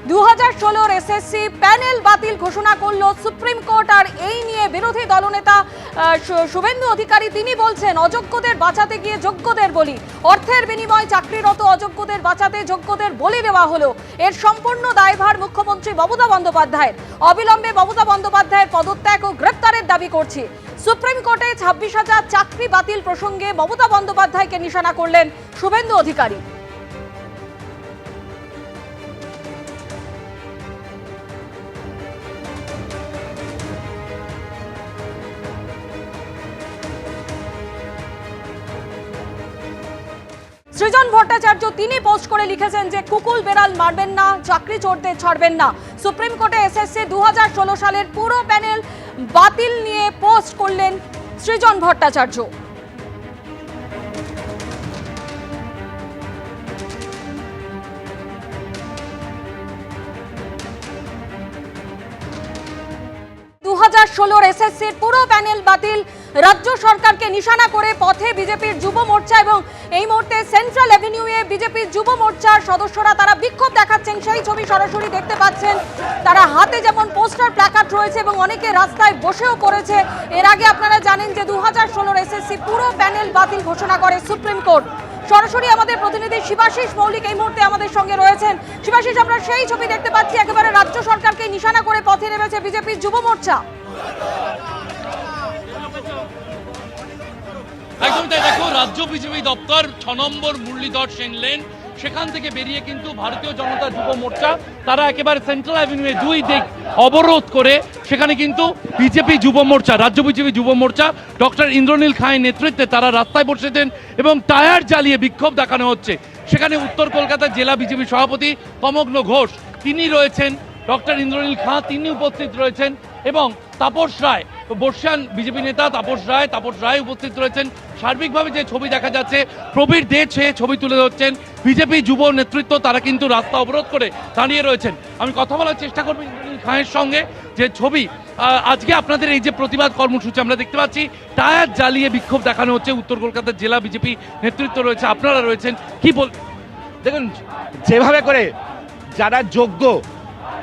2016 SSC panel বাতিল ঘোষণা করলো সুপ্রিম কোর্ট। আর এই নিয়ে বিরোধী দলনেতা শুভেন্দু অধিকারী তিনি বলছেন, অযোগ্যদের বাঁচাতে গিয়ে যোগ্যদের বলি, অর্থের বিনিময়ে চাকরিরত অযোগ্যদের বাঁচাতে যোগ্যদের বলি দেওয়া হলো। এর সম্পূর্ণ দায়ভার মুখ্যমন্ত্রী মমতা বন্দ্যোপাধ্যায়ের। অবিলম্বে মমতা বন্দ্যোপাধ্যায়ের পদত্যাগ ও গ্রেপ্তারের দাবি করছি। সুপ্রিম কোর্টে 26,000 চাকরি বাতিল প্রসঙ্গে মমতা বন্দ্যোপাধ্যায়কে নিশানা করলেন শুভেন্দু অধিকারী। সৃজন ভট্টাচার্য তিনি পোস্ট করে লিখেছেন যে কুকুল বেড়াল মারবেন না, চাকরি চোরদের ছাড়বেন না। সুপ্রিম কোর্টে এসএসসি 2016 সালের পুরো প্যানেল বাতিল নিয়ে পোস্ট করলেন সৃজন ভট্টাচার্য। এসএসসির পুরো প্যানেল বাতিল, রাজ্য সরকারকে নিশানা করে পথে বিজেপির যুব মোর্চা এবং এই মুহূর্তে সেন্ট্রাল অ্যাভিনিউয়ে বিজেপির যুব মোর্চার সদস্যরা তারা বিক্ষোভ দেখাচ্ছেন। সেই ছবি সরাসরি দেখতে পাচ্ছেন। তারা হাতে যেমন পোস্টার প্ল্যাকার্ড রয়েছে এবং অনেকে রাস্তায় বসেও পড়েছে। এর আগে আপনারা জানেন যে 2016 এসএসসি পুরো প্যানেল বাতিল ঘোষণা করে সুপ্রিম কোর্ট। সরাসরি আমাদের প্রতিনিধি শিবাশিস মৌলিক এই মুহূর্তে আমাদের সঙ্গে রয়েছেন। শিবাশিস, আমরা সেই ছবি দেখতে পাচ্ছি, একেবারে রাজ্য সরকারকে নিশানা করে পথে নেমেছে বিজেপির যুব মোর্চা। একদম তাই, দেখো রাজ্য বিজেপি দপ্তর 6 নম্বর মুরলীধর সেন লেন, সেখান থেকে বেরিয়ে কিন্তু ভারতীয় জনতা যুব মোর্চা তারা একেবারে সেন্ট্রাল অ্যাভিনিউয়ে দুই দিক অবরোধ করে সেখানে কিন্তু বিজেপি যুব মোর্চা, রাজ্য বিজেপি যুব মোর্চা ডক্টর ইন্দ্রনীল খাঁয়ের নেতৃত্বে তারা রাস্তায় বসেছেন এবং টায়ার জ্বালিয়ে বিক্ষোভ দেখানো হচ্ছে। সেখানে উত্তর কলকাতার জেলা বিজেপি সভাপতি তমগ্ন ঘোষ তিনি রয়েছেন, ডক্টর ইন্দ্রনীল খাঁ তিনি উপস্থিত রয়েছেন এবং তাপস রায়, বর্ষিয়ান বিজেপি নেতা তাপস রায় উপস্থিত রয়েছেন। সার্বিকভাবে যে ছবি দেখা যাচ্ছে, প্রবীর দে ছবি তুলে ধরছেন বিজেপি যুব নেতৃত্ব, তারা কিন্তু রাস্তা অবরোধ করে দাঁড়িয়ে রয়েছেন। আমি কথা বলার চেষ্টা করবো ইন্দ্রনীল খাঁয়ের সঙ্গে। যে ছবি আজকে আপনাদের এই যে প্রতিবাদ কর্মসূচি আমরা দেখতে পাচ্ছি, টায়ার জ্বালিয়ে বিক্ষোভ দেখানো হচ্ছে, উত্তর কলকাতার জেলা বিজেপি নেতৃত্ব রয়েছে, আপনারা রয়েছেন, কি বল? দেখুন, যেভাবে করে যারা যোগ্য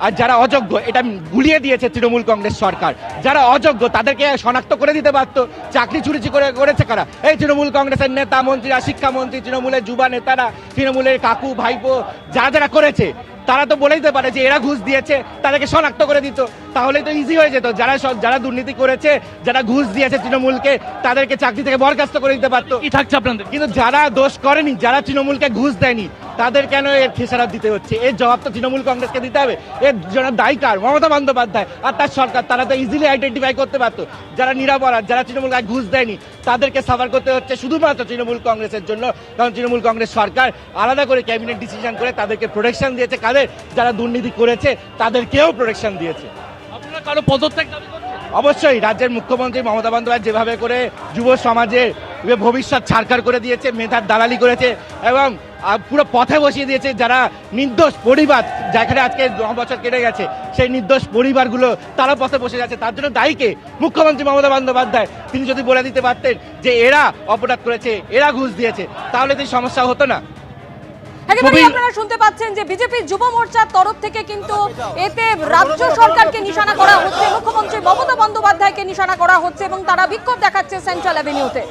আর যারা অযোগ্য এটা গুলিয়ে দিয়েছে তৃণমূল কংগ্রেস সরকার। যারা অযোগ্য তাদেরকে শনাক্ত করে দিতে পারত। চাকরি চুরি করেছে কারা? এই তৃণমূল কংগ্রেসের নেতা মন্ত্রীরা, শিক্ষামন্ত্রী, তৃণমূলের যুবা নেতারা, তৃণমূলের কাকু ভাইপো যারা করেছে তারা তো বলে দিতে পারে যে এরা ঘুষ দিয়েছে, তাদেরকে শনাক্ত করে দিত, তাহলেই তো ইজি হয়ে যেত। যারা দুর্নীতি করেছে, যারা ঘুষ দিয়েছে তৃণমূলকে, তাদেরকে চাকরি থেকে বরখাস্ত করে দিতে পারতো। কি থাকছে আপনাদের? কিন্তু যারা দোষ করেনি, যারা তৃণমূলকে ঘুষ দেয়নি, তাদের কেন এর খেসারত দিতে হচ্ছে? এর জবাব তো তৃণমূল কংগ্রেসকে দিতে হবে। এর জন্য দায়ী কার? মমতা বন্দ্যোপাধ্যায় আর তার সরকার। তারা তো ইজিলি আইডেন্টিফাই করতে পারতো যারা নিরাপরাধ, যারা তৃণমূলকে ঘুষ দেয়নি, তাদেরকে সাফার করতে হচ্ছে শুধুমাত্র তৃণমূল কংগ্রেসের জন্য। কারণ তৃণমূল কংগ্রেস সরকার আলাদা করে ক্যাবিনেট ডিসিশন করে তাদেরকে প্রোটেকশন দিয়েছে। কাদের? যারা দুর্নীতি করেছে তাদেরকেও প্রোটেকশন দিয়েছে। আপনারা কারো পদত্যাগ দাবি করছেন? অবশ্যই রাজ্যের মুখ্যমন্ত্রী মমতা বন্দ্যোপাধ্যায় যেভাবে করে যুব সমাজের ভবিষ্যৎ ছাড়খাড় করে দিয়েছে, মেধার দালালি করেছে এবং পুরো পথে বসিয়ে দিয়েছে যারা নির্দোষ পরিবার, যেখানে আজকে 9 বছর কেটে গেছে, সেই নির্দোষ পরিবারগুলো তারা পথে বসে যাচ্ছে। তার জন্য দায়ীকে মুখ্যমন্ত্রী মমতা বন্দ্যোপাধ্যায়। তিনি যদি বলে দিতে পারতেন যে এরা অপরাধ করেছে, এরা ঘুষ দিয়েছে, তাহলে তো সমস্যা হতো না। আপনারা শুনতে পাচ্ছেন যে বিজেপির যুব মোর্চার তরফ থেকে কিন্তু এতে রাজ্য সরকারকে নিশানা করা হচ্ছে, মুখ্যমন্ত্রী মমতা বন্দ্যোপাধ্যায়কে নিশানা করা হচ্ছে এবং তারা বিক্ষোভ দেখাচ্ছে সেন্ট্রাল অ্যাভিনিউতে।